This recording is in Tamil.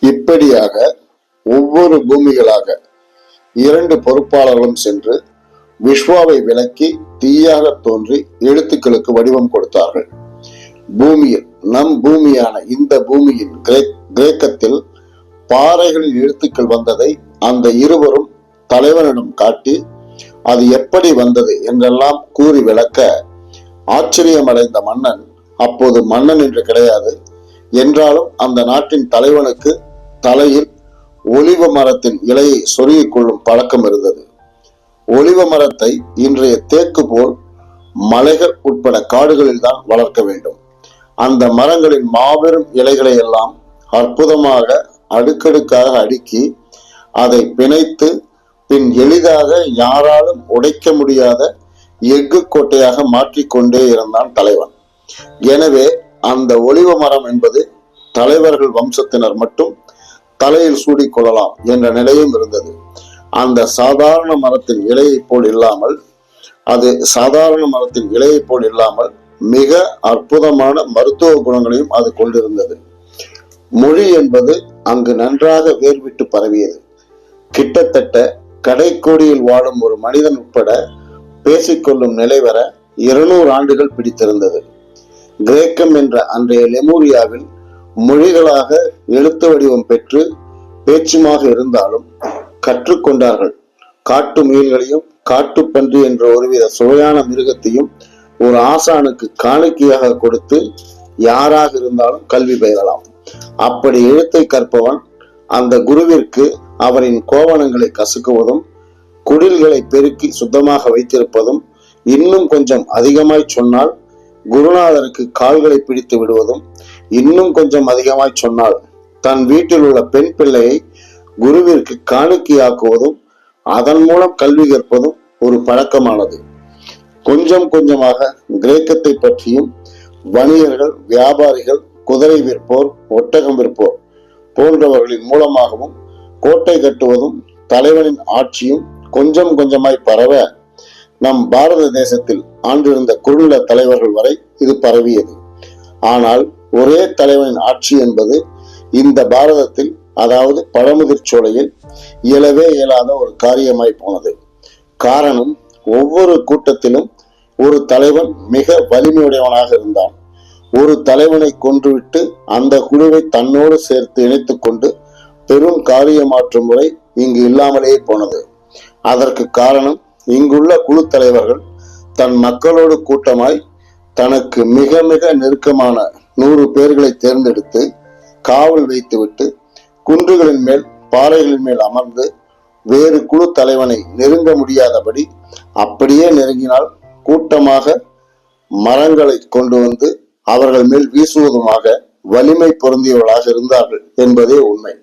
இப்படியாக ஒவ்வொரு பூமிகளாக 2 பொறுப்பாளர்களும் சென்று விஸ்வாவை விலக்கி தீயாக தோன்றி எழுத்துக்களுக்கு வடிவம் கொடுத்தார்கள். பூமியில் நம் பூமியான இந்த பூமியின் கிரேக்கத்தில் பாறைகளில் எழுத்துக்கள் வந்ததை அந்த இருவரும் தலைவனிடம் காட்டி அது எப்படி வந்தது என்றெல்லாம் கூறி விளக்க ஆச்சரியமடைந்த மன்னன், அப்போது மன்னன் என்று கிடையாது என்றாலும் அந்த நாட்டின் தலைவனுக்கு தலையில் ஒலிவ மரத்தின் இலையை சொருகிக் கொள்ளும் பழக்கம் இருந்தது. ஒலிவ மரத்தை இன்றைய தேக்கு போல் மலைகள் உட்பட காடுகளில் தான் வளர்க்க வேண்டும். அந்த மரங்களின் மாபெரும் இலைகளை எல்லாம் அற்புதமாக அடுக்கடுக்காக அடுக்கி அதை பிணைத்து பின் எளிதாக யாராலும் உடைக்க முடியாத எஃகு கோட்டையாக மாற்றிக்கொண்டே இருந்தான் தலைவன். எனவே அந்த ஒலிவ மரம் என்பது தலைவர்கள் வம்சத்தினர் மட்டும் தலையில் சூடிக்கொள்ளலாம் என்ற நிலையும் இருந்தது. அந்த சாதாரண மரத்தின் இலையை போல் இல்லாமல் மிக அற்புதமான மருத்துவ குணங்களையும் அது கொண்டிருந்தது. மொழி என்பது அங்கு நன்றாக வேர்விட்டு பரவியது. கிட்டத்தட்ட கடைக்கோடியில் வாழும் ஒரு மனிதன் உட்பட பேசிக்கொள்ளும் நிலை வர 200 ஆண்டுகள் பிடித்திருந்தது. கிரேக்கம் என்ற அன்றைய லெமூரியாவில் மொழிகளாக எழுத்து வடிவம் பெற்று பேச்சுமாக இருந்தாலும் கற்றுக்கொண்டார்கள். காட்டு முயல்களையும் காட்டுப்பன்றி என்ற ஒருவித சுவையான மிருகத்தையும் ஒரு ஆசானுக்கு காணிக்கையாக கொடுத்து யாராக இருந்தாலும் கல்வி பயிரலாம். அப்படி எழுத்தை கற்பவன் அந்த குருவிற்கு அவரின் கோவணங்களை கசுக்குவதும் குடில்களை பெருக்கி சுத்தமாக வைத்திருப்பதும் இன்னும் கொஞ்சம் அதிகமாய் சொன்னால் குருநாதருக்கு கால்களை பிடித்து விடுவதும் இன்னும் கொஞ்சம் அதிகமாய் சொன்னால் தன் வீட்டில் உள்ள பெண் பிள்ளையை குருவிற்கு காணிக்கையாக்குவதும் அதன் மூலம் கல்வி கற்பதும் ஒரு பழக்கமானது. கொஞ்சம் கொஞ்சமாக கிரேக்கத்தை பற்றியும் வணிகர்கள், வியாபாரிகள், குதிரை விற்போர், ஒட்டகம் விற்போர் போன்றவர்களின் மூலமாகவும் கோட்டை கட்டுவதும் தலைவனின் ஆட்சியும் கொஞ்சம் கொஞ்சமாய் பரவ நம் பாரத தேசத்தில் ஆண்டிருந்த குறுநில தலைவர்கள் வரை இது பரவியது. ஆனால் ஒரே தலைவனின் ஆட்சி என்பது இந்த பாரதத்தில், அதாவது பழமுதிர் சோலையில் இயலவே இயலாத ஒரு காரியமாய் போனது. காரணம், ஒவ்வொரு கூட்டத்திலும் ஒரு தலைவன் மிக வலிமையுடையவனாக இருந்தான். ஒரு தலைவனை கொன்றுவிட்டு அந்த குழுவை தன்னோடு சேர்த்து இணைத்துக் கொண்டு பெரும் காரியமாற்றும் முறை இங்கு இல்லாமலே போனது. அதற்கு காரணம், இங்குள்ள குழு தலைவர்கள் தன் மக்களோடு கூட்டமாய் தனக்கு மிக மிக நெருக்கமான 100 பேர்களை தேர்ந்தெடுத்து காவல் வைத்துவிட்டு குன்றுகளின் மேல், பாறைகளின் மேல் அமர்ந்து வேறு குழு தலைவனை நெருங்க முடியாதபடி, அப்படியே நெருங்கினால் கூட்டமாக மரங்களை கொண்டு வந்து அவர்கள் மேல் வீசுவதுமாக வலிமை பொருந்தியவர்களாக இருந்தார்கள் என்பதே உண்மை.